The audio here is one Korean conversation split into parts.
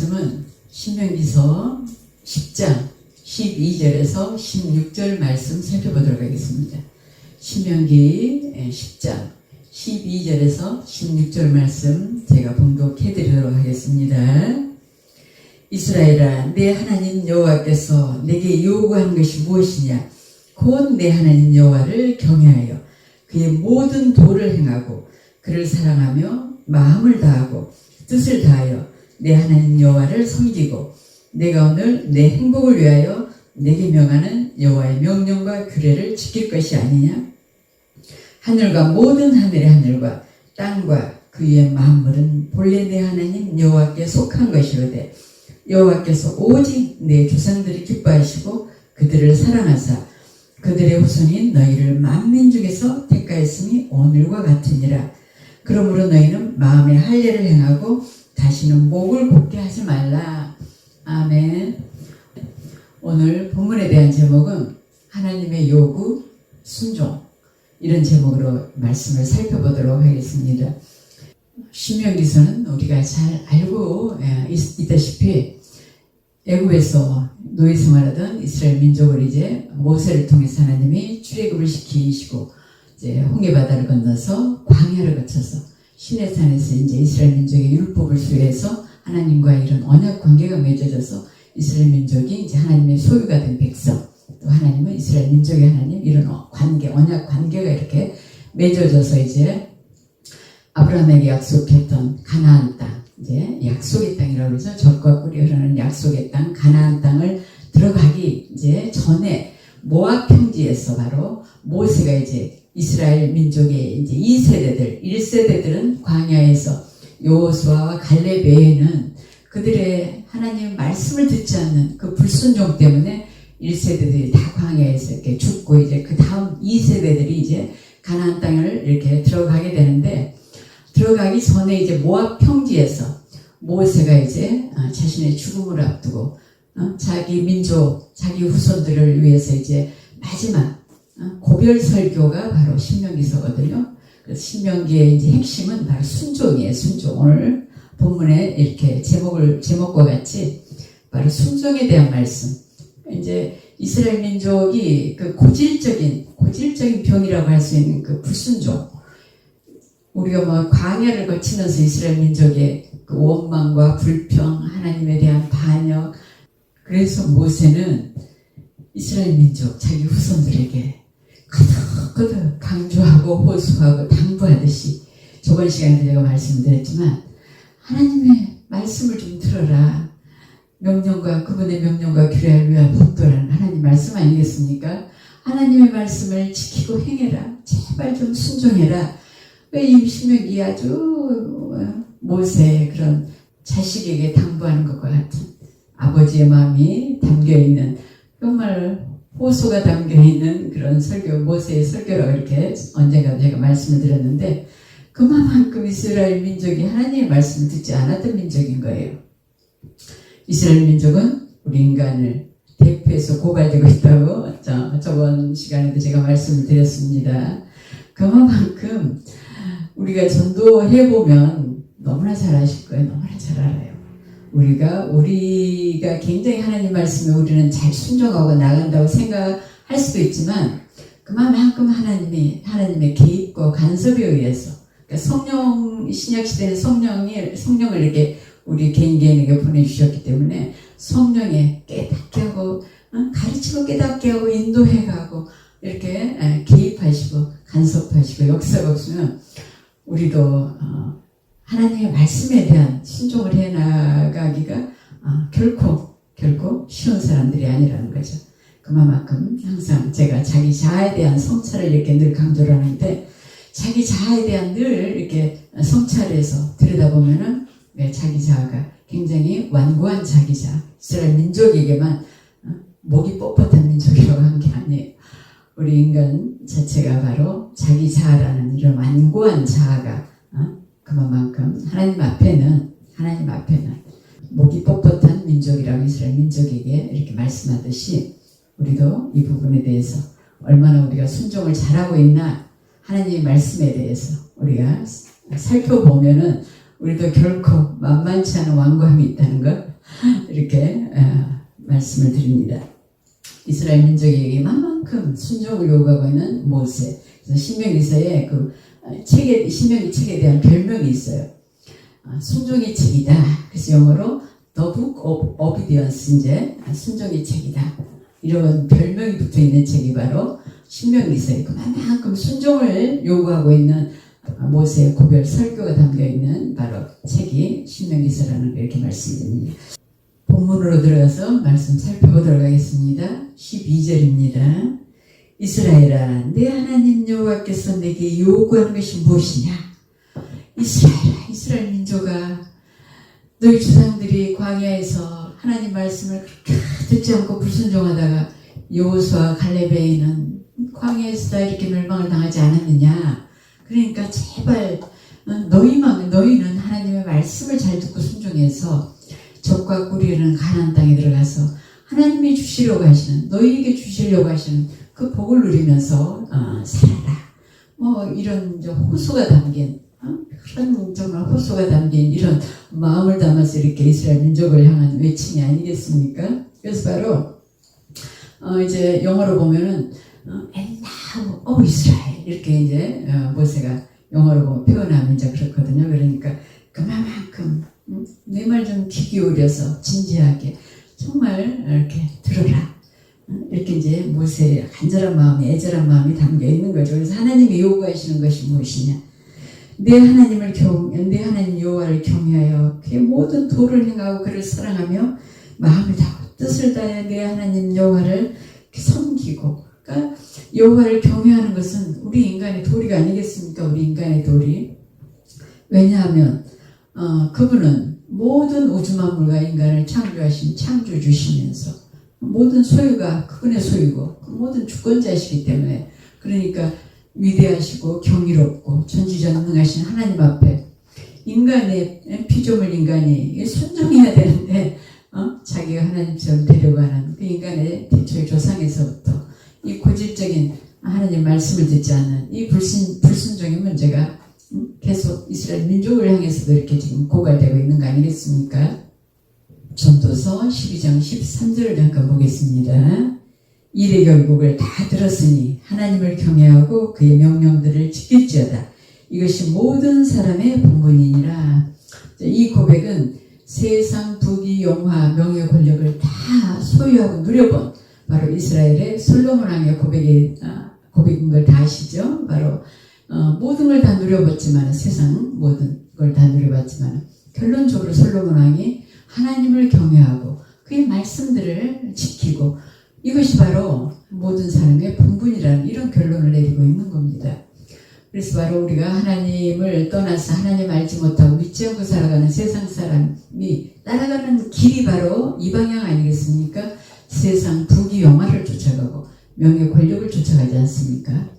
말씀은 신명기서 10장 12절에서 16절 말씀 살펴보도록 하겠습니다. 신명기 10장 12절에서 16절 말씀 제가 봉독해 드리도록 하겠습니다. 이스라엘아, 내 하나님 여호와께서 내게 요구하는 것이 무엇이냐? 곧 내 하나님 여호와를 경외하여 그의 모든 도를 행하고 그를 사랑하며 마음을 다하고 뜻을 다하여 내 하나님 여호와를 섬기고 내가 오늘 내 행복을 위하여 내게 명하는 여호와의 명령과 규례를 지킬 것이 아니냐? 하늘과 모든 하늘의 하늘과 땅과 그 위의 만물은 본래 내 하나님 여호와께 속한 것이로되 여호와께서 오직 내 조상들이 기뻐하시고 그들을 사랑하사 그들의 후손인 너희를 만민 중에서 택하였음이 오늘과 같으니라. 그러므로 너희는 마음의 할례를 행하고 다시는 목을 곧게 하지 말라. 아멘. 오늘 본문에 대한 제목은 하나님의 요구, 순종, 이런 제목으로 말씀을 살펴보도록 하겠습니다. 신명기서는 우리가 잘 알고 있다시피 애굽에서 노예 생활하던 이스라엘 민족을 이제 모세를 통해서 하나님이 출애굽을 시키시고 이제 홍해 바다를 건너서 광야를 거쳐서 시내산에서 이제 이스라엘 민족의 율법을 수여해서 하나님과 이런 언약 관계가 맺어져서 이스라엘 민족이 이제 하나님의 소유가 된 백성, 또 하나님은 이스라엘 민족의 하나님, 이런 관계, 언약 관계가 이렇게 맺어져서 이제 아브라함에게 약속했던 가나안 땅, 이제 약속의 땅이라고 해서 젖과 꿀이 흐르는 약속의 땅, 가나안 땅을 들어가기 이제 전에 모압 평지에서 바로 모세가 이제 이스라엘 민족의 이제 2세대들, 1세대들은 광야에서 여호수아와 갈렙 외에는 그들의 하나님의 말씀을 듣지 않는 그 불순종 때문에 1세대들이 다 광야에서 이렇게 죽고 이제 그 다음 2세대들이 이제 가나안 땅을 이렇게 들어가게 되는데, 들어가기 전에 이제 모압 평지에서 모세가 이제 자신의 죽음을 앞두고 자기 민족, 자기 후손들을 위해서 이제 마지막 고별 설교가 바로 신명기서거든요. 그래서 신명기의 이제 핵심은 바로 순종이에요. 순종. 오늘 본문에 이렇게 제목과 같이 바로 순종에 대한 말씀. 이제 이스라엘 민족이 그 고질적인 병이라고 할 수 있는 그 불순종. 우리가 뭐 광야를 거치면서 이스라엘 민족의 그 원망과 불평, 하나님에 대한 반역. 그래서 모세는 이스라엘 민족, 자기 후손들에게 거듭 강조하고 호소하고 당부하듯이, 저번 시간에 제가 말씀드렸지만 하나님의 말씀을 좀 들어라. 명령과 그분의 명령과 규례를 위한 복도라는 하나님 말씀 아니겠습니까? 하나님의 말씀을 지키고 행해라. 제발 좀 순종해라. 왜 이 신명기 아주 모세의 그런 자식에게 당부하는 것과 같은 아버지의 마음이 담겨있는, 정말 호소가 담겨있는 그런 설교, 모세의 설교라고 이렇게 언젠가 제가 말씀을 드렸는데, 그만큼 이스라엘 민족이 하나님의 말씀을 듣지 않았던 민족인 거예요. 이스라엘 민족은 우리 인간을 대표해서 고발되고 있다고 저번 시간에도 제가 말씀을 드렸습니다. 그만큼 우리가 전도해보면 너무나 잘 아실 거예요. 너무나 잘 알아요. 우리가 굉장히 하나님 말씀에 우리는 잘 순종하고 나간다고 생각할 수도 있지만, 그만큼 하나님의 개입과 간섭에 의해서, 그러니까 성령, 신약시대는 성령을 이렇게 우리 개인에게 보내주셨기 때문에 성령에 깨닫게 하고, 가르치고 깨닫게 하고 인도해가고 이렇게 개입하시고 간섭하시고 역사가 없으면 우리도 하나님의 말씀에 대한 순종을 해나가기가 결코 쉬운 사람들이 아니라는 거죠. 그만큼 항상 제가 자기 자아에 대한 성찰을 이렇게 늘 강조를 하는데, 자기 자아에 대한 늘 이렇게 성찰해서 들여다보면은 자기 자아가 굉장히 완고한 자기 자아, 이스라엘 민족에게만 목이 뻣뻣한 민족이라고 한 게 아니에요. 우리 인간 자체가 바로 자기 자아라는 이런 완고한 자아가 그만큼 하나님 앞에는 목이 뻣뻣한 민족이라고 이스라엘 민족에게 이렇게 말씀하듯이, 우리도 이 부분에 대해서 얼마나 우리가 순종을 잘하고 있나, 하나님의 말씀에 대해서 우리가 살펴보면은 우리도 결코 만만치 않은 완고함이 있다는 걸 이렇게 말씀을 드립니다. 이스라엘 민족에게 만큼 순종을 요구하고 있는 모세. 그래서 신명기서에 신명기 책에 대한 별명이 있어요. 순종의 책이다. 그래서 영어로 The Book of Obedience, 이제 순종의 책이다. 이런 별명이 붙어 있는 책이 바로 신명기서에 그만큼 순종을 요구하고 있는 모세의 고별 설교가 담겨 있는 바로 책이 신명기서라는 거 이렇게 말씀드립니다. 본문으로 들어가서 말씀 살펴보도록 하겠습니다. 12절입니다. 이스라엘아, 내 하나님 여호와께서 내게 요구하는 것이 무엇이냐? 이스라엘아, 이스라엘 민족아, 너희 주상들이 광야에서 하나님 말씀을 듣지 않고 불순종하다가 여호수아 갈렙에는 광야에서 다 이렇게 멸망을 당하지 않았느냐? 그러니까 제발 너희는 하나님의 말씀을 잘 듣고 순종해서 적과 꿀이는 가나안 땅에 들어가서 하나님이 주시려고 하시는, 너희에게 주시려고 하시는 그 복을 누리면서 살아라. 이런 호소가 담긴, 그런 정말 호소가 담긴 이런 마음을 담아서 이렇게 이스라엘 민족을 향한 외침이 아니겠습니까? 그래서 바로 이제 영어로 보면은 And now, 이스라엘 이렇게 이제 모세가 영어로 보면 표현하면 이제 그렇거든요. 그러니까 그만큼 내 말 좀 귀 기울여서 진지하게 정말 이렇게 들어라. 이렇게 이제 모세의 간절한 마음이, 애절한 마음이 담겨 있는 거죠. 그래서 하나님이 요구하시는 것이 무엇이냐? 내 하나님 여호와를 경외하여 그의 모든 도를 행하고 그를 사랑하며 마음을 다하고 뜻을 다해 내 하나님 여호와를 섬기고. 그러니까 여호와를 경외하는 것은 우리 인간의 도리가 아니겠습니까? 우리 인간의 도리. 왜냐하면 그분은 모든 우주 만물과 인간을 창조하신 창조주시면서 모든 소유가 그분의 소유고 그 모든 주권자이시기 때문에, 그러니까 위대하시고 경이롭고 전지전능하신 하나님 앞에 인간의 피조물 인간이 순종해야 되는데 자기가 하나님처럼 되려고 하는 그 인간의 태초의 조상에서부터 이 고질적인 하나님 말씀을 듣지 않는 이 불순종의 문제가 계속 이스라엘 민족을 향해서도 이렇게 지금 고갈되고 있는 거 아니겠습니까? 전도서 12장 13절을 잠깐 보겠습니다. 일의 결국을 다 들었으니 하나님을 경외하고 그의 명령들을 지킬지어다. 이것이 모든 사람의 본분이니라. 이 고백은 세상 부귀 영화 명예 권력을 다 소유하고 누려본 바로 이스라엘의 솔로몬 왕의 고백인 걸 다 아시죠? 바로 모든 걸 다 누려봤지만, 세상 모든 걸 다 누려봤지만 결론적으로 솔로몬 왕이 하나님을 경외하고 그의 말씀들을 지키고, 이것이 바로 모든 사람의 본분이라는 이런 결론을 내리고 있는 겁니다. 그래서 바로 우리가 하나님을 떠나서 하나님 알지 못하고 믿지 않고 살아가는 세상 사람이 따라가는 길이 바로 이 방향 아니겠습니까? 세상 부귀 영화를 쫓아가고 명예 권력을 쫓아가지 않습니까?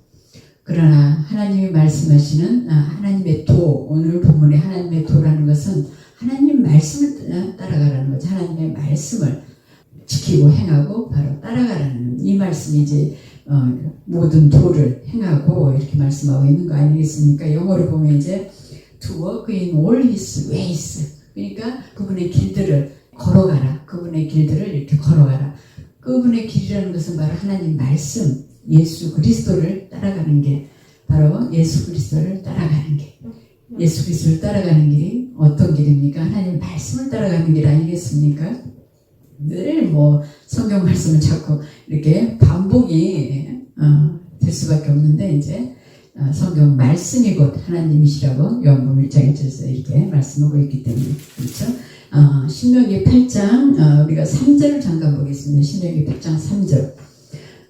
그러나 하나님이 말씀하시는 하나님의 도, 오늘 본문의 하나님의 도라는 것은 하나님 말씀을 따라가라는 거죠. 하나님의 말씀을 지키고 행하고 바로 따라가라는 이 말씀이 이제 모든 도를 행하고 이렇게 말씀하고 있는 거 아니겠습니까? 영어로 보면 이제 to walk in all his ways, 그러니까 그분의 길들을 걸어가라. 그분의 길들을 이렇게 걸어가라. 그분의 길이라는 것은 바로 하나님 말씀, 예수 그리스도를 따라가는 게, 바로 예수 그리스도를 따라가는 게, 예수 그리스도를 따라가는 길이 어떤 길입니까? 하나님 말씀을 따라가는 길 아니겠습니까? 늘 성경 말씀을 자꾸 이렇게 반복이 될 수밖에 없는데, 이제 성경 말씀이 곧 하나님이시라고 요한복음 1장 1절에서 이렇게 말씀하고 있기 때문에, 그렇죠? 신명기 8장 우리가 3절을 잠깐 보겠습니다. 신명기 8장 3절.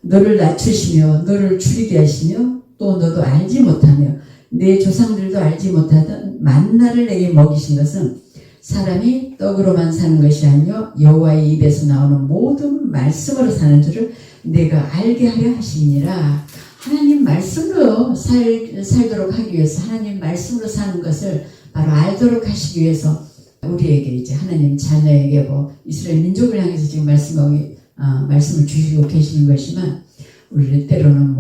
너를 낮추시며 너를 줄이게 하시며 또 너도 알지 못하며 내 조상들도 알지 못하던 만나를 내게 먹이신 것은 사람이 떡으로만 사는 것이 아니요 여호와의 입에서 나오는 모든 말씀으로 사는 줄을 내가 알게 하려 하시니라. 하나님 말씀으로 살도록 하기 위해서, 하나님 말씀으로 사는 것을 바로 알도록 하시기 위해서 우리에게 이제 하나님 자녀에게 이스라엘 민족을 향해서 지금 말씀을 주시고 계시는 것이지만, 우리를 때로는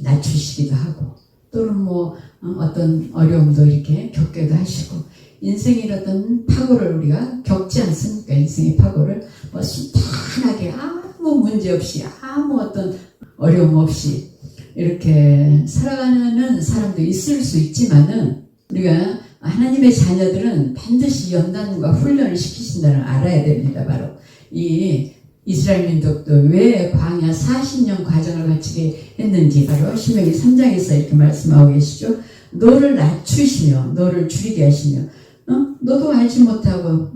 낮추시기도 하고 또는 어떤 어려움도 이렇게 겪게도 하시고, 인생의 어떤 파고를 우리가 겪지 않습니까? 인생의 파고를 뭐 순탄하게 아무 문제 없이 아무 어떤 어려움 없이 이렇게 살아가는 사람도 있을 수 있지만은 우리가 하나님의 자녀들은 반드시 연단과 훈련을 시키신다는 걸 알아야 됩니다. 바로 이 이스라엘 민족도 왜 광야 40년 과정을 거치게 했는지 바로 신명기 3장에서 이렇게 말씀하고 계시죠. 너를 낮추시며 너를 줄이게 하시며 너도 알지 못하고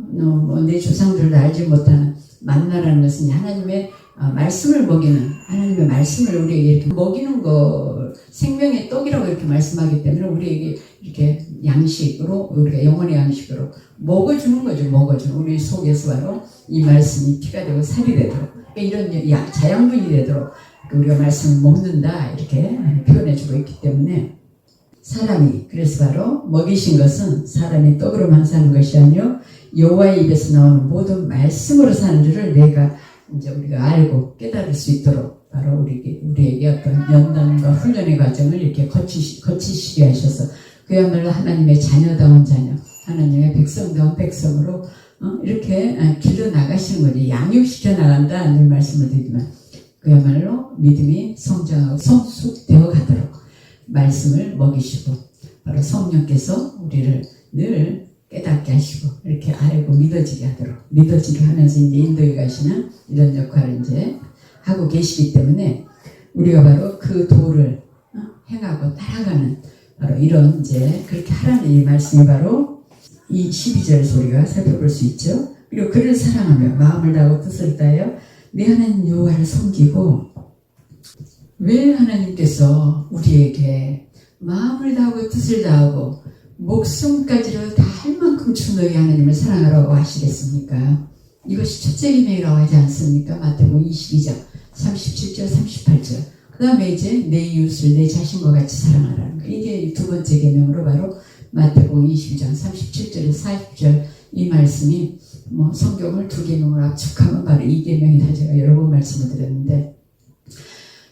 내 조상들도 알지 못하는 만나라는 것은 하나님의 말씀을 먹이는 하나님의 말씀을 우리에게 이렇게 먹이는 거 생명의 떡이라고 이렇게 말씀하기 때문에 우리에게 이렇게 양식으로 우리가 영혼의 양식으로 먹어주는 거죠. 먹어주는 우리 속에서 바로 이 말씀이 피가 되고 살이 되도록 이런 자양분이 되도록 우리가 말씀을 먹는다 이렇게 표현해주고 있기 때문에 사람이 그래서 바로 먹이신 것은 사람이 떡으로만 사는 것이 아니요 여호와의 입에서 나오는 모든 말씀으로 사는 줄을 내가 이제 우리가 알고 깨달을 수 있도록 바로 우리에게 어떤 연단과 훈련의 과정을 이렇게 거치시게 하셔서 그야말로 하나님의 자녀다운 자녀, 하나님의 백성다운 백성으로 이렇게 길러 나가시는 거지. 양육시켜 나간다는 말씀을 드리지만 그야말로 믿음이 성장하고 성숙되어 가도록 말씀을 먹이시고 바로 성령께서 우리를 늘 깨닫게 하시고 이렇게 알고 믿어지게 하도록 믿어지게 하면서 이제 인도에 가시는 이런 역할을 이제 하고 계시기 때문에 우리가 바로 그 도를 행하고 따라가는 바로 이런 이제 그렇게 하라는 이 말씀이 바로 이 12절에서 우리가 살펴볼 수 있죠. 그리고 그를 사랑하며 마음을 다하고 뜻을 다하여 내 하나님 여호와를 섬기고 왜 하나님께서 우리에게 마음을 다하고 뜻을 다하고 목숨까지를 다 할 만큼 주 너희 하나님을 사랑하라고 하시겠습니까? 이것이 첫째 계명이라고 하지 않습니까? 마태복음 22장 37절 38절 그 다음에 이제 내 이웃을 내 자신과 같이 사랑하라는 거 이게 두 번째 계명으로 바로 마태복음 22장 37절에서 40절 이 말씀이 뭐 성경을 두 계명으로 압축하면 바로 이 계명이다 제가 여러 번 말씀을 드렸는데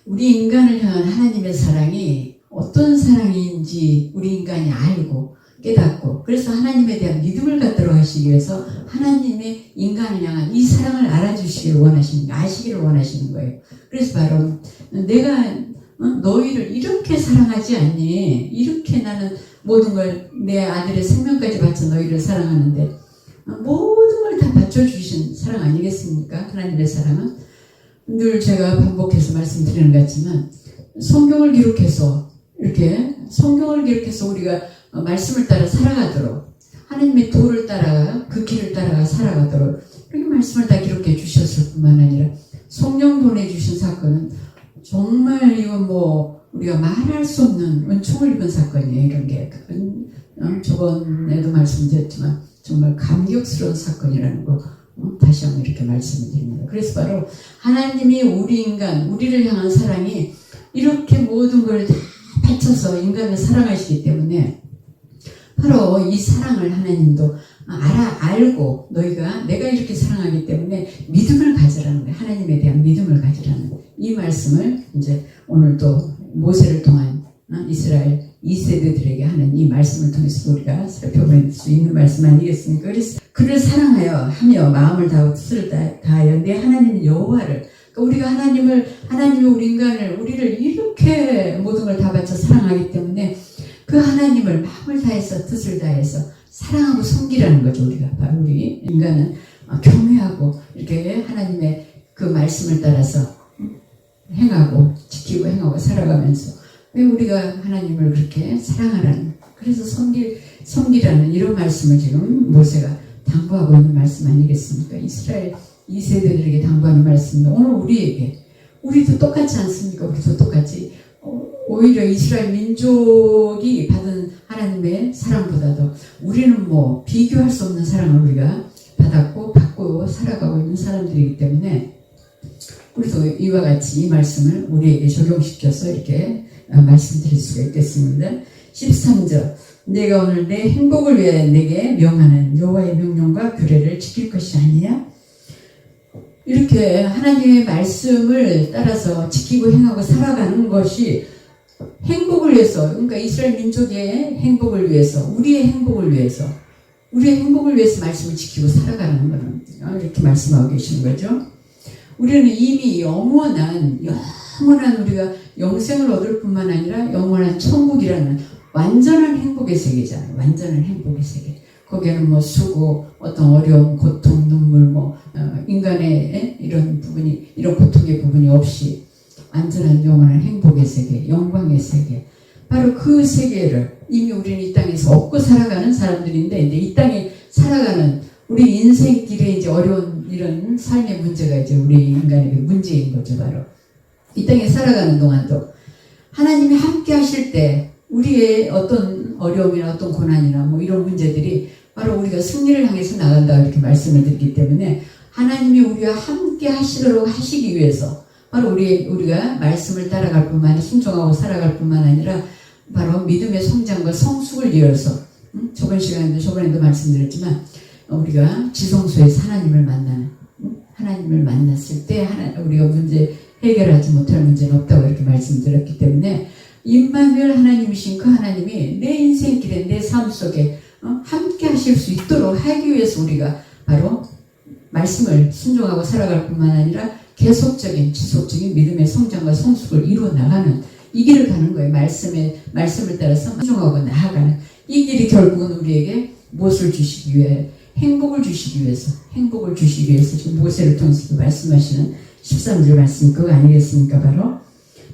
우리 인간을 향한 하나님의 사랑이 어떤 사랑인지 우리 인간이 알고 깨닫고 그래서 하나님에 대한 믿음을 갖도록 하시기 위해서 하나님의 인간을 향한 이 사랑을 알아주시기를 원하시는 거예요. 아시기를 원하시는 거예요. 그래서 바로 내가 너희를 이렇게 사랑하지 않니? 이렇게 나는 모든 걸 내 아들의 생명까지 바쳐 너희를 사랑하는데 모든 걸 다 바쳐주신 사랑 아니겠습니까? 하나님의 사랑은 늘 제가 반복해서 말씀드리는 것 같지만 성경을 기록해서 우리가 말씀을 따라 살아가도록 하나님의 도를 따라 그 길을 따라가 살아가도록 이렇게 말씀을 다 기록해 주셨을 뿐만 아니라 성령 보내주신 사건은 정말 이건 뭐 우리가 말할 수 없는 은총을 입은 사건이에요. 이런 게 저번에도 말씀드렸지만 정말 감격스러운 사건이라는 거 다시 한번 이렇게 말씀을 드립니다. 그래서 바로 하나님이 우리 인간 우리를 향한 사랑이 이렇게 모든 걸 다 바쳐서 인간을 사랑하시기 때문에 바로 이 사랑을 하나님도 알고 내가 이렇게 사랑하기 때문에 믿음을 가지라는 거예요. 하나님에 대한 믿음을 가지라는 이 말씀을 이제 오늘 또 모세를 통한 이스라엘 2세대들에게 하는 이 말씀을 통해서 우리가 살펴볼 수 있는 말씀 아니겠습니까? 그래서 그를 사랑하여 마음을 다하고 뜻을 다하여 내 하나님 여호와를 그러니까 우리가 하나님이 우리 인간을 우리를 이렇게 모든 걸 다 바쳐 사랑하기 때문에 그 하나님을 마음을 다해서 뜻을 다해서 사랑하고 섬기라는 거죠. 우리 인간은 경외하고 이렇게 하나님의 그 말씀을 따라서 행하고 지키고 행하고 살아가면서 왜 우리가 하나님을 그렇게 사랑하라는 그래서 섬기라는 이런 말씀을 지금 모세가 당부하고 있는 말씀 아니겠습니까? 이스라엘 2세대들에게 당부하는 말씀입니다. 오늘 우리도 똑같지 않습니까? 우리도 똑같이 오히려 이스라엘 민족이 받은 하나님의 사랑보다도 우리는 뭐 비교할 수 없는 사랑을 우리가 받고 살아가고 있는 사람들이기 때문에 우리도 이와 같이 이 말씀을 우리에게 적용시켜서 이렇게 말씀드릴 수가 있겠습니다. 13절 내가 오늘 내 행복을 위해 내게 명하는 여호와의 명령과 규례를 지킬 것이 아니냐? 이렇게 하나님의 말씀을 따라서 지키고 행하고 살아가는 것이 행복을 위해서 그러니까 이스라엘 민족의 행복을 위해서 우리의 행복을 위해서 우리의 행복을 위해서 말씀을 지키고 살아가는 거는 이렇게 말씀하고 계시는 거죠. 우리는 이미 영원한 우리가 영생을 얻을 뿐만 아니라 영원한 천국이라는 완전한 행복의 세계잖아요. 완전한 행복의 세계. 거기에는 뭐 수고, 어떤 어려움, 고통, 눈물, 인간의 이런 고통의 부분이 없이 완전한 영원한 행복의 세계, 영광의 세계. 바로 그 세계를 이미 우리는 이 땅에서 얻고 살아가는 사람들인데, 이제 이 땅에 살아가는 우리 인생길에 이제 어려운 이런 삶의 문제가 이제 우리 인간에게 문제인 거죠, 바로. 이 땅에 살아가는 동안도 하나님이 함께 하실 때 우리의 어떤 어려움이나 어떤 고난이나 이런 문제들이 바로 우리가 승리를 향해서 나간다 이렇게 말씀을 드리기 때문에 하나님이 우리와 함께 하시도록 하시기 위해서 바로 우리가 말씀을 따라갈 뿐만 아니라 순종하고 살아갈 뿐만 아니라 바로 믿음의 성장과 성숙을 이어서 저번에도 말씀드렸지만 우리가 지성소에서 하나님을 만났을 때 우리가 문제 해결하지 못할 문제는 없다고 이렇게 말씀드렸기 때문에 임마누엘 하나님이신 그 하나님이 내 인생길에 내 삶 속에 함께 하실 수 있도록 하기 위해서 우리가 바로 말씀을 순종하고 살아갈 뿐만 아니라 계속적인 지속적인 믿음의 성장과 성숙을 이루어 나가는 이 길을 가는 거예요. 말씀을 따라서 순종하고 나아가는 이 길이 결국은 우리에게 무엇을 주시기 위해 행복을 주시기 위해서 지금 모세를 통해서도 말씀하시는 13절 말씀 그거 아니겠습니까? 바로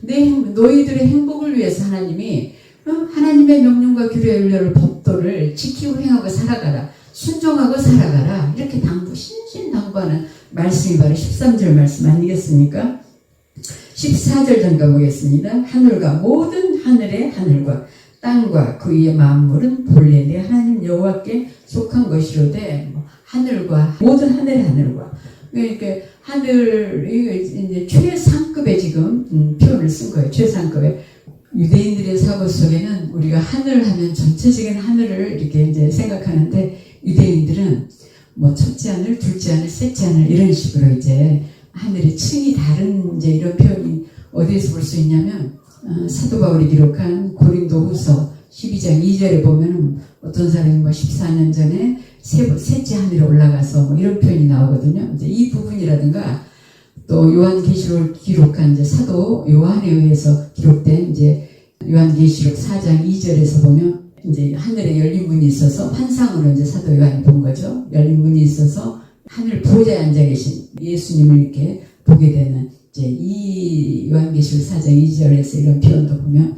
너희들의 행복을 위해서 하나님이 하나님의 명령과 규례 윤례를 법도를 지키고 행하고 살아가라, 순종하고 살아가라 이렇게 신신당부하는 말씀이 바로 13절 말씀 아니겠습니까? 14절 전가 보겠습니다. 모든 하늘의 하늘과 땅과 그 위의 만물은 본래 내 하나님 여호와께 속한 것이로되 모든 하늘의 하늘과 그러니까 하늘이 이제 최상급의 지금 표현을 쓴 거예요. 최상급의 유대인들의 사고 속에는 우리가 하늘 하면 전체적인 하늘을 이렇게 이제 생각하는데 유대인들은 첫째 하늘, 둘째 하늘, 셋째 하늘 이런 식으로 이제 하늘의 층이 다른 이제 이런 표현이 어디에서 볼 수 있냐면 사도 바울이 기록한 고린도후서 12장 2절에 보면은 어떤 사람이 14년 전에 셋째 하늘에 올라가서 이런 표현이 나오거든요. 이제 이 부분이라든가 또 요한계시록을 기록한 이제 사도 요한에 의해서 기록된 이제 요한계시록 4장 2절에서 보면 이제 하늘에 열린 문이 있어서 환상으로 이제 사도 요한이 본 거죠. 열린 문이 있어서 하늘 보좌에 앉아 계신 예수님을 이렇게 보게 되는 이제 이 요한계시록 4장 2절에서 이런 표현도 보면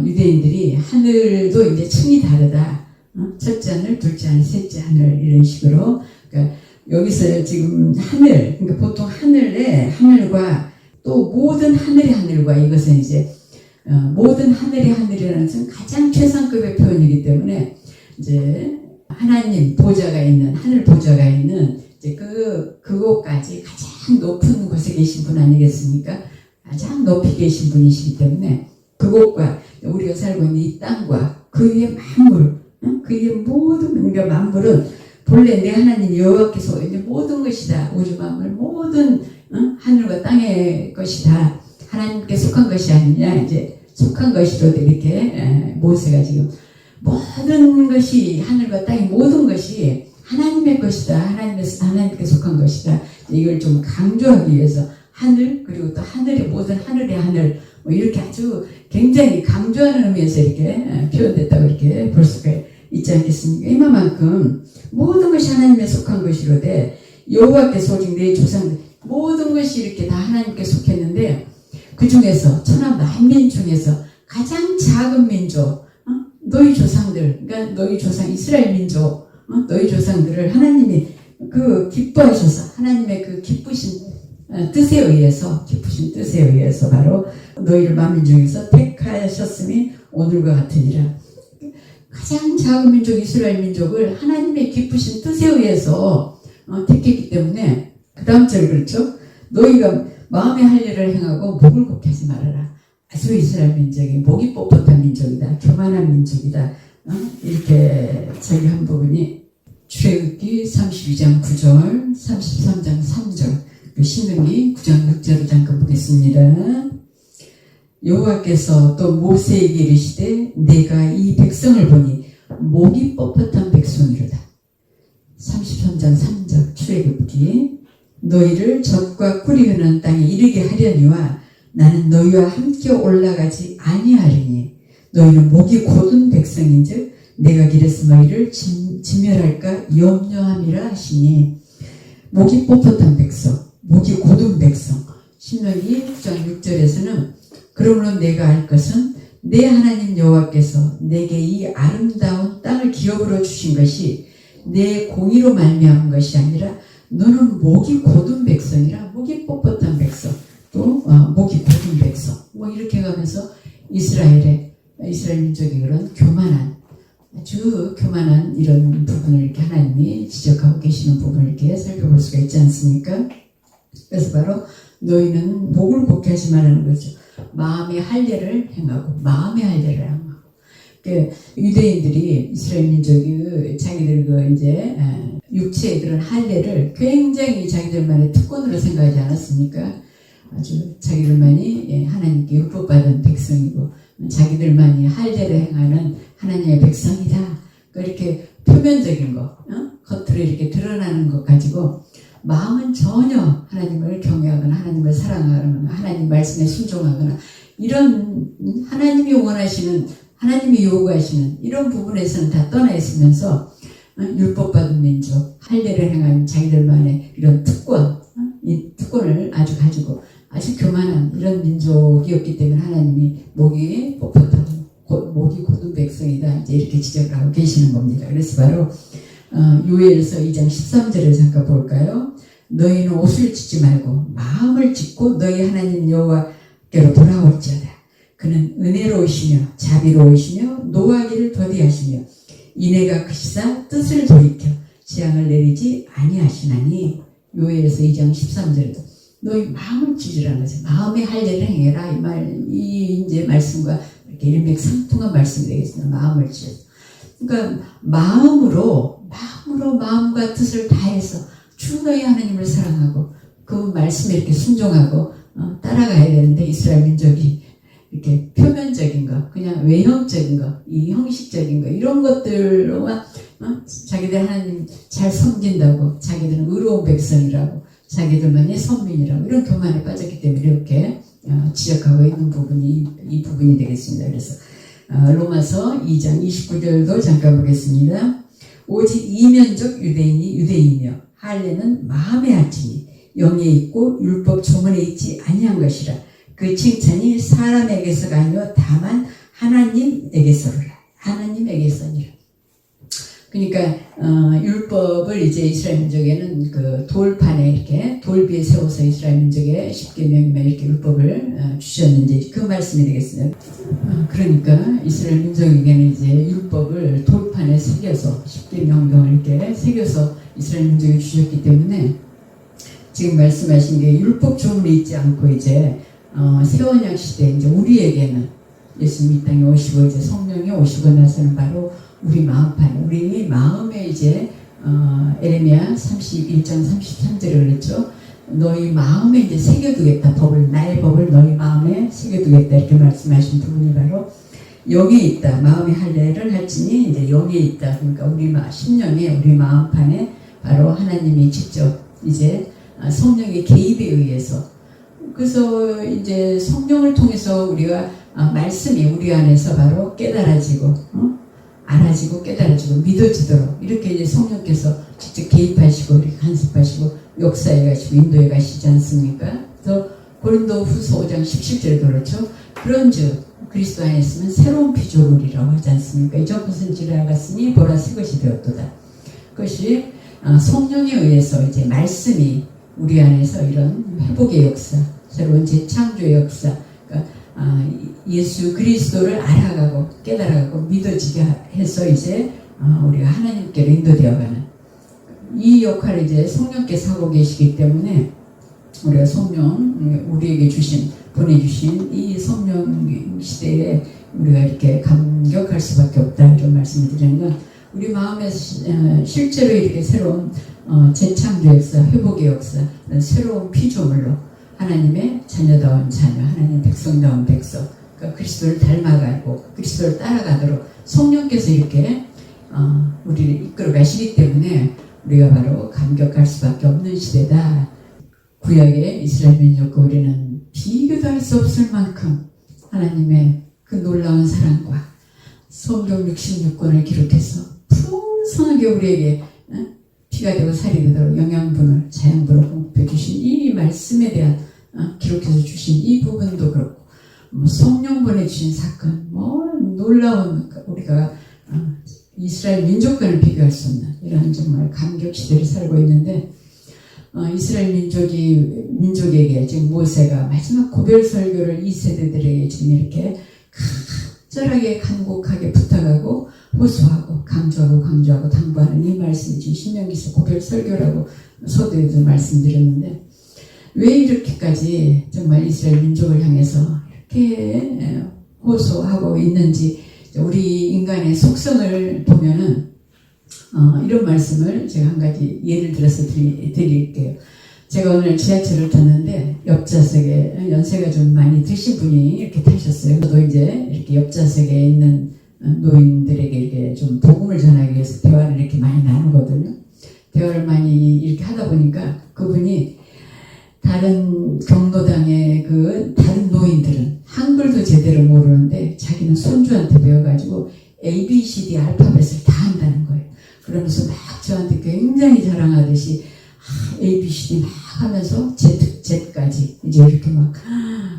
유대인들이 하늘도 이제 층이 다르다. 첫째 하늘, 둘째 하늘, 셋째 하늘 이런 식으로 그러니까 여기서 지금 하늘 그러니까 보통 하늘의 하늘과 또 모든 하늘의 하늘과 이것은 이제 모든 하늘의 하늘이라는 것은 가장 최상급의 표현이기 때문에 이제 하나님 보좌가 있는 하늘 보좌가 있는 이제 그곳까지 가장 높은 곳에 계신 분 아니겠습니까? 가장 높이 계신 분이시기 때문에 그곳과 우리가 살고 있는 이 땅과 그 위에 만물, 그 위에 모든 그러니까 만물은 본래 내 하나님 여호와께서 이제 모든 것이다. 우주 만물 모든 하늘과 땅의 것이다. 하나님께 속한 것이 아니냐 이제 속한 것이로 이렇게 모세가 지금 모든 것이 하늘과 땅의 모든 것이 하나님의 것이다. 하나님께 속한 것이다. 이걸 좀 강조하기 위해서 하늘 그리고 또 하늘의 모든 하늘의 하늘 이렇게 아주 굉장히 강조하는 의미에서 이렇게 표현됐다고 이렇게 볼 수가 있지 않겠습니까? 이만큼 모든 것이 하나님에 속한 것이로되 여호와께서 오직 내 조상들 모든 것이 이렇게 다 하나님께 속했는데 그 중에서 천하 만민 중에서 가장 작은 민족 너희 조상들 그러니까 너희 조상 이스라엘 민족 너희 조상들을 하나님이 기뻐하셔서 하나님의 그 기쁘신 뜻에 의해서 바로 너희를 만민 중에서 택하셨음이 오늘과 같으니라. 가장 작은 민족 이스라엘 민족을 하나님의 기쁘신 뜻에 의해서 택했기 때문에 그 다음 절 그렇죠. 너희가 마음에 할 일을 행하고 목을 곱게 하지 말아라. 아주 이스라엘 민족이 목이 뻣뻣한 민족이다. 교만한 민족이다. 이렇게 저기 한 부분이 출애굽기 32장 9절 33장 3절 신명기 9장 6절을 잠깐 보겠습니다. 여호와께서 또 모세에게 이르시되 내가 이 백성을 보니 목이 뻣뻣한 백성이로다. 33장 3절 출애굽기 너희를 젖과 꿀이 흐르는 땅에 이르게 하려니와 나는 너희와 함께 올라가지 아니하리니 너희는 목이 곧은 백성인즉 내가 길에서 너희를 진멸할까 염려함이라 하시니 목이 뻣뻣한 백성, 목이 곧은 백성. 신명기 9장 6절에서는 그러므로 내가 알 것은 내 하나님 여호와께서 내게 이 아름다운 땅을 기업으로 주신 것이 내 공의로 말미암은 것이 아니라 너는 목이 곧은 백성이라 목이 뻣뻣한 백성 또 목이 곧은 백성 뭐 이렇게 가면서 이스라엘 민족의 그런 교만한 아주 교만한 이런 부분을 이렇게 하나님이 지적하고 계시는 부분을 이렇게 살펴볼 수가 있지 않습니까? 그래서 바로 너희는 목을 곱게 하지 말라는 거죠. 마음의 할례를 행하고 마음의 할례를 행하고 유대인들이 이스라엘 민족이 자기들 이제 육체의 그런 할례를 굉장히 자기들만의 특권으로 생각하지 않았습니까? 아주 자기들만이 하나님께 율법받은 백성이고 자기들만이 할례를 행하는 하나님의 백성이다. 이렇게 표면적인 거, 겉으로 이렇게 드러나는 것 가지고 마음은 전혀 하나님을 경외하거나 하나님을 사랑하거나 하나님 말씀에 순종하거나 이런 하나님이 원하시는 하나님이 요구하시는 이런 부분에서는 다 떠나 있으면서 율법받은 민족, 할례를 행하는 자기들만의 이런 특권, 이 특권을 아주 가지고 아주 교만한 이런 민족이었기 때문에 하나님이 목이 뻣뻣하고 목이 곧은 백성이다 이제 이렇게 지적을 하고 계시는 겁니다. 그래서 바로 요엘서 2장 13절을 잠깐 볼까요? 너희는 옷을 찢지 말고 마음을 찢고 너희 하나님 여호와께로 돌아올지어다. 그는 은혜로우시며 자비로우시며 노하기를 더디하시며 인애가 크시사 뜻을 돌이켜 재앙을 내리지 아니하시나니 요엘서 2장 13절에도 너희 마음을 찢으라는 거죠. 마음의 할례를 행해라 이 이제 말씀과 이렇게 일맥상통한 말씀이 되겠습니다. 마음을 찢어. 그러니까 마음으로 마음과 뜻을 다해서 주 너희 하나님을 사랑하고 그 말씀에 이렇게 순종하고 따라가야 되는데 이스라엘 민족이 이렇게 표면적인 거, 그냥 외형적인 거, 이 형식적인 거 이런 것들로만 자기들 하나님 잘 섬긴다고 자기들은 의로운 백성이라고 자기들만이 선민이라고 이런 교만에 빠졌기 때문에 이렇게 지적하고 있는 부분이 이 부분이 되겠습니다. 그래서 로마서 2장 29절도 잠깐 보겠습니다. 오직 이면적 유대인이 유대인이며 할례는 마음에 알지니 영에 있고 율법 조문에 있지 아니한 것이라. 그 칭찬이 사람에게서가 아니요 다만 하나님에게서라. 하나님에게서니라. 그러니까 율법을 이제 이스라엘 민족에는 그 돌판에 이렇게 돌비에 세워서 이스라엘 민족에 10계명이면 이렇게 율법을 주셨는지 그 말씀이 되겠습니다. 그러니까 이스라엘 민족에게는 이제 율법을 돌판에 새겨서 10계명을 이렇게 새겨서 이스라엘 민족에 주셨기 때문에 지금 말씀하신 게 율법 조문에 있지 않고 이제 새 언약 시대 이제 우리에게는 예수님이 이 땅에 오시고 이제 성령이 오시고 나서는 바로 우리 마음판, 우리 마음에 이제 에레미야 31장 33절에 그랬죠. 너희 마음에 이제 새겨두겠다. 법을 나의 법을 너희 마음에 새겨두겠다 이렇게 말씀하신 부분이 바로 영에 있다. 마음의 할례를 할지니 이제 영에 있다. 그러니까 우리 심령에 우리 마음판에 바로 하나님이 직접 이제 성령의 개입에 의해서 그래서 이제 성령을 통해서 우리가 말씀이 우리 안에서 바로 깨달아지고 알아지고 깨달아지고 믿어지도록 이렇게 이제 성령께서 직접 개입하시고 이렇게 간섭하시고 역사해 가시고 인도해 가시지 않습니까? 그래서 고린도 후서 5장 17절에도 그렇죠. 그런즉 그리스도 안에 있으면 새로운 피조물이라고 하지 않습니까? 이전 것은 지나갔으니 보라 새 것이 되었도다. 그것이 성령에 의해서 이제 말씀이 우리 안에서 이런 회복의 역사, 새로운 재창조의 역사, 그러니까 예수 그리스도를 알아가고 깨달아가고 믿어지게 해서 이제 우리가 하나님께로 인도되어가는 이 역할을 이제 성령께서 하고 계시기 때문에 우리가 성령 우리에게 보내주신 이 성령 시대에 우리가 이렇게 감격할 수밖에 없다 이런 말씀을 드리는 건 우리 마음에서 실제로 이렇게 새로운 재창조 역사, 회복의 역사, 새로운 피조물로 하나님의 자녀다운 자녀, 하나님의 백성다운 백성, 그러니까 그리스도를 닮아가고 그리스도를 따라가도록 성령께서 이렇게 우리를 이끌어 가시기 때문에 우리가 바로 감격할 수밖에 없는 시대다. 구약의 이스라엘 민족과 우리는 비교도 할 수 없을 만큼 하나님의 그 놀라운 사랑과 성경 66권을 기록해서 풍성하게 우리에게 피가 되고 살이 되도록 영양분을 자양분으로 공급해 주신 이 말씀에 대한 기록해서 주신 이 부분도 그렇고 성령 보내주신 사건 놀라운 우리가 이스라엘 민족과는 비교할 수 없는 이런 정말 감격 시대를 살고 있는데 이스라엘 민족에게 지금 모세가 마지막 고별 설교를 이 세대들에게 지금 이렇게 간절하게 간곡하게 부탁하고 호소하고 강조하고 당부하는 이 말씀이 지금 신명기서 고별 설교라고 서두에도 말씀드렸는데 왜 이렇게까지 정말 이스라엘 민족을 향해서 이렇게 호소하고 있는지 우리 인간의 속성을 보면은 이런 말씀을 제가 한 가지 예를 들어서 드릴게요. 제가 오늘 지하철을 탔는데 옆좌석에 연세가 좀 많이 드신 분이 이렇게 타셨어요. 저도 이제 이렇게 옆좌석에 있는 노인들에게 이렇게 좀 복음을 전하기 위해서 대화를 이렇게 많이 나누거든요. 대화를 많이 이렇게 하다 보니까 그분이 다른 경로당의 그 다른 노인들은 한글도 제대로 모르는데 자기는 손주한테 배워가지고 ABCD 알파벳을 다 한다는 거예요. 그러면서 막 저한테 굉장히 자랑하듯이 ABCD 막 하면서 Z까지 이제 이렇게 막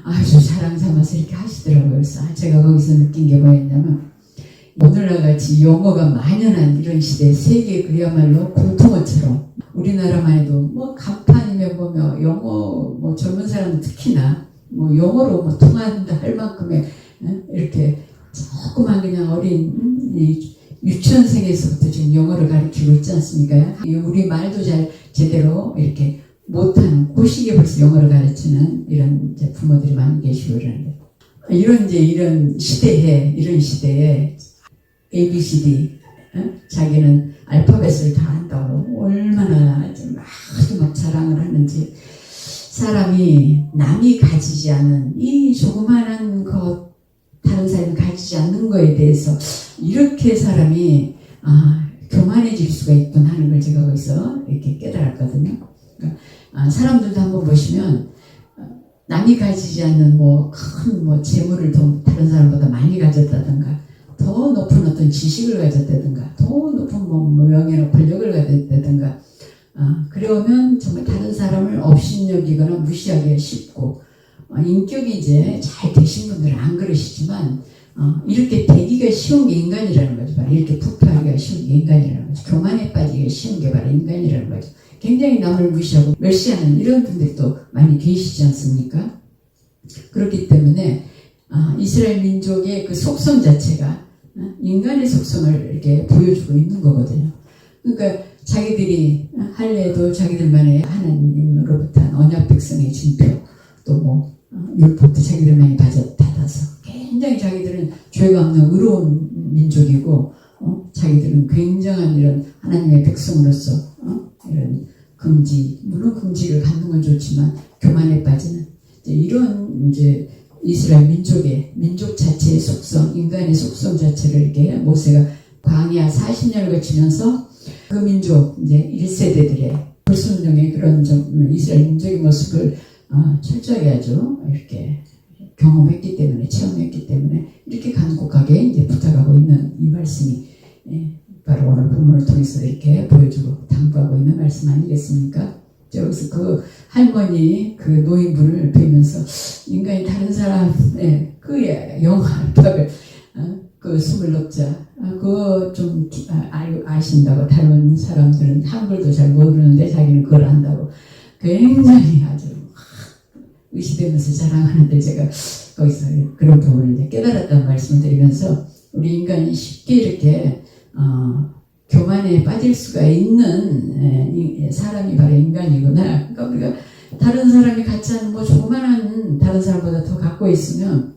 아주 자랑 삼아서 이렇게 하시더라고요. 그래서 제가 거기서 느낀 게 뭐였냐면 오늘날 같이 영어가 만연한 이런 시대에 세계 그야말로 공통어처럼 우리나라만 해도 간판이면 보면 영어 젊은 사람은 특히나 영어로 통한다 할 만큼의 이렇게 조그만 그냥 어린 유치원생에서부터 지금 영어를 가르치고 있지 않습니까? 우리 말도 잘 제대로 이렇게 못하는 그 시기에 벌써 영어를 가르치는 이런 이제 부모들이 많이 계시고 그러는데 이런 시대에 ABCD 자기는 알파벳을 다 한다고 얼마나 아주 막 자랑을 하는지 사람이 남이 가지지 않은 이 조그마한 것 다른 사람이 가지지 않는 거에 대해서 이렇게 사람이 교만해질 수가 있구나 하는 걸 제가 거기서 이렇게 깨달았거든요. 그러니까 사람들도 한번 보시면 남이 가지지 않는 큰 재물을 더 다른 사람보다 많이 가졌다든가 더 높은 어떤 지식을 가졌다든가 더 높은 명예나 권력을 가졌다든가 그러면 정말 다른 사람을 업신여기거나 무시하기 쉽고 인격이 이제 잘 되신 분들은 안 그러시지만 이렇게 되기가 쉬운 게 인간이라는 거죠. 바로 이렇게 부패하기가 쉬운 게 인간이라는 거죠. 교만에 빠지기가 쉬운 게 바로 인간이라는 거죠. 굉장히 남을 무시하고 멸시하는 이런 분들이 또 많이 계시지 않습니까? 그렇기 때문에 이스라엘 민족의 그 속성 자체가 인간의 속성을 이렇게 보여주고 있는 거거든요. 그러니까 자기들이 할례도 자기들만의 하나님으로부터 언약 백성의 징표 또 율법도 자기들만이 받아서 굉장히 자기들은 죄가 없는 의로운 민족이고 자기들은 굉장한 이런 하나님의 백성으로서 이런 물론 금지를 갖는 건 좋지만 교만에 빠지는 이런 이제 이스라엘 민족 자체의 속성, 인간의 속성 자체를 이렇게 모세가 광야 40년을 거치면서 그 민족 이제 1세대들의 불순종의 그런 이스라엘 민족의 모습을 철저하게 아주 이렇게 경험했기 때문에 체험했기 때문에 이렇게 간곡하게 이제 부탁하고 있는 이 말씀이 바로 오늘 본문을 통해서 이렇게 보여주고 당부하고 있는 말씀 아니겠습니까? 여기서 그 할머니 그 노인분을 뵈면서 인간이 다른 사람의 그 영어 알파벳 그 20자 그거 좀 아신다고 다른 사람들은 한글도 잘 모르는데 자기는 그걸 안다고 굉장히 아주 의시되면서 자랑하는데 제가 거기서 그런 부분을 이제 깨달았다는 말씀을 드리면서 우리 인간이 쉽게 이렇게 교만에 빠질 수가 있는 사람이 바로 인간이구나. 그러니까 우리가 다른 사람이 갖지 않은 조그만한 다른 사람보다 더 갖고 있으면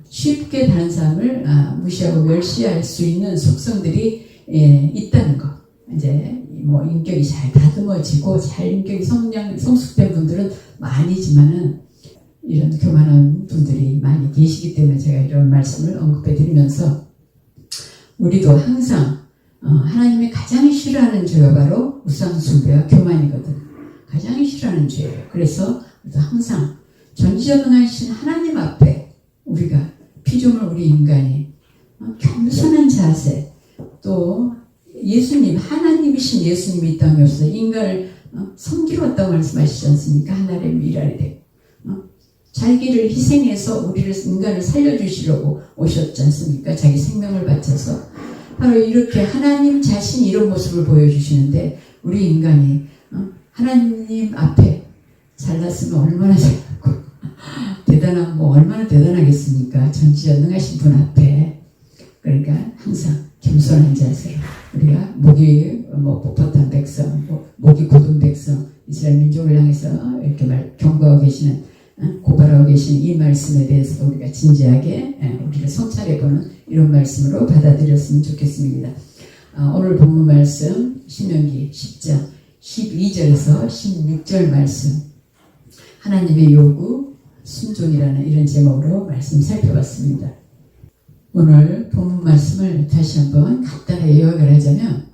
쉽게 다른 사람을 무시하고 멸시할 수 있는 속성들이 있다는 거. 이제 인격이 잘 다듬어지고 잘 인격이 성숙된 분들은 아니지만은 이런 교만한 분들이 많이 계시기 때문에 제가 이런 말씀을 언급해 드리면서 우리도 항상 하나님이 가장 싫어하는 죄가 바로 우상숭배와 교만이거든. 가장 싫어하는 죄예요. 그래서 항상 전지전능하신 하나님 앞에 우리가 피조물 우리 인간이 겸손한 자세, 또 예수님, 하나님이신 예수님이 이 땅에 오셔서 인간을 섬기러 왔다고 말씀하시지 않습니까? 하나님의 미랄이 되고 자기를 희생해서 우리를 인간을 살려주시려고 오셨지 않습니까? 자기 생명을 바쳐서 바로 이렇게 하나님 자신이 이런 모습을 보여주시는데 우리 인간이 하나님 앞에 잘났으면 얼마나 잘났고 대단한 얼마나 대단하겠습니까? 전지전능하신 분 앞에. 그러니까 항상 겸손한 자세로 우리가 목이 뻣뻣한 백성, 목이 굳은 백성, 이스라엘 민족을 향해서 이렇게 경고하고 계시는, 고발하고 계시는 이 말씀에 대해서 우리가 진지하게 우리를 성찰해보는 이런 말씀으로 받아들였으면 좋겠습니다. 오늘 본문 말씀 신명기 10장 12절에서 16절 말씀, 하나님의 요구, 순종이라는 이런 제목으로 말씀 살펴봤습니다. 오늘 본문 말씀을 다시 한번 간단하게 요약을 하자면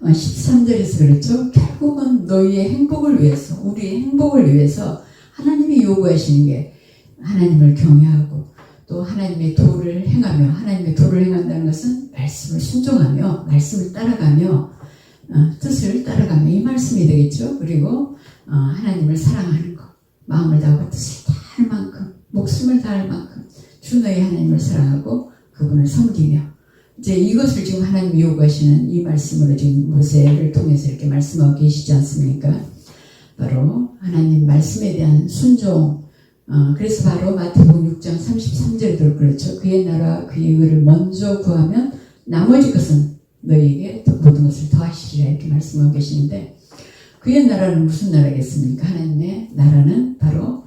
13절에서 그렇죠. 결국은 너희의 행복을 위해서, 우리의 행복을 위해서 하나님이 요구하시는 게 하나님을 경외하고 또 하나님의 도를 행하며, 하나님의 도를 행한다는 것은 말씀을 순종하며 말씀을 따라가며 뜻을 따라가며 이 말씀이 되겠죠. 그리고 하나님을 사랑하는 것, 마음을 다하고 뜻을 다할 만큼, 목숨을 다할 만큼 주 너희 하나님을 사랑하고 그분을 섬기며, 이제 이것을 지금 하나님이 요구하시는 이 말씀으로 지금 모세를 통해서 이렇게 말씀하고 계시지 않습니까? 바로 하나님 말씀에 대한 순종. 그래서 바로 마태복음 6장 33절에도 그렇죠. 그의 나라 그의 의를 먼저 구하면 나머지 것은 너희에게 모든 것을 더하시리라 이렇게 말씀하고 계시는데, 그의 나라는 무슨 나라겠습니까? 하나님의 나라는 바로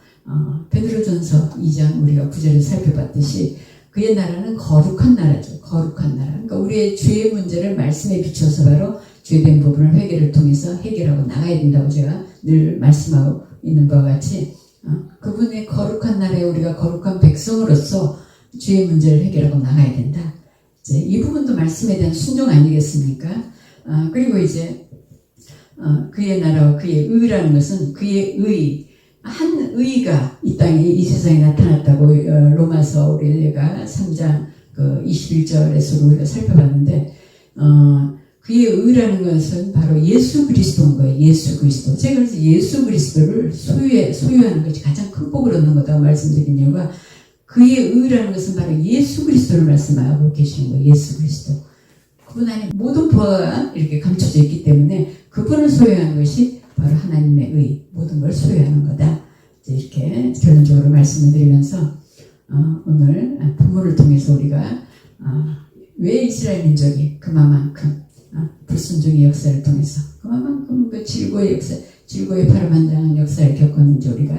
베드로전서 2장 우리가 9절을 살펴봤듯이 그의 나라는 거룩한 나라죠. 거룩한 나라. 그러니까 우리의 죄의 문제를 말씀에 비춰서 바로 죄된 부분을 회개를 통해서 해결하고 나가야 된다고 제가 늘 말씀하고 있는 바와 같이 그분의 거룩한 나라에 우리가 거룩한 백성으로서 죄의 문제를 해결하고 나가야 된다. 이제 이 부분도 말씀에 대한 순종 아니겠습니까? 그리고 이제 그의 나라와 그의 의라는 것은 그의 의, 한 의가 이 땅에 이 세상에 나타났다고 로마서 우리가 3장 21절에서 우리가 살펴봤는데 그의 의라는 것은 바로 예수 그리스도인 거예요. 예수 그리스도. 제가 그래서 예수 그리스도를 소유하는 것이 가장 큰 복을 얻는 거다고 말씀드린 이유가 그의 의라는 것은 바로 예수 그리스도를 말씀하고 계시는 거예요. 예수 그리스도. 그분 안에 모든 부하가 이렇게 감춰져 있기 때문에 그분을 소유하는 것이 바로 하나님의 의, 모든 걸 소유하는 거다. 이렇게 결론적으로 말씀을 드리면서 오늘 본문을 통해서 우리가 왜 이스라엘 민족이 그만큼 불순종의 역사를 통해서 그만큼 그 질고의 역사, 질고의 파란만장한 역사를 겪었는지 우리가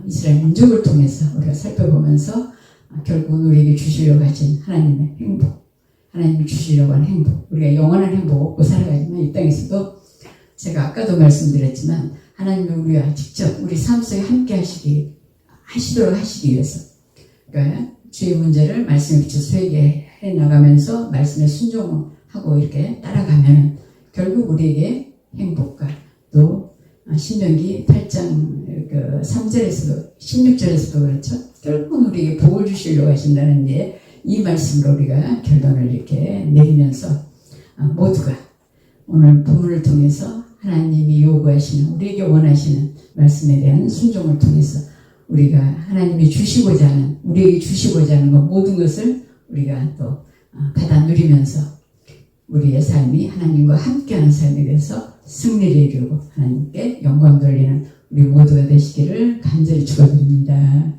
이스라엘 민족을 통해서 우리가 살펴보면서 결국은 우리에게 주시려고 하신 하나님의 행복, 하나님이 주시려고 하는 행복, 우리가 영원한 행복 얻고 살아가지만 이 땅에서도 제가 아까도 말씀드렸지만 하나님이 우리와 직접 우리 삶 속에 함께 하시도록 하시기 위해서, 그러니까 주의 문제를 말씀에 비춰서 회개해 나가면서 말씀에 순종하고 이렇게 따라가면 결국 우리에게 행복과 또 신명기 8장 3절에서도 16절에서도 그렇죠. 결국은 우리에게 복을 주시려고 하신다는 이 말씀으로 우리가 결론을 이렇게 내리면서 모두가 오늘 본문을 통해서 하나님이 요구하시는, 우리에게 원하시는 말씀에 대한 순종을 통해서 우리가 하나님이 주시고자 하는, 우리에게 주시고자 하는 것 모든 것을 우리가 또 받아 누리면서 우리의 삶이 하나님과 함께하는 삶에 대해서 승리를 이루고 하나님께 영광 돌리는 우리 모두가 되시기를 간절히 축원드립니다.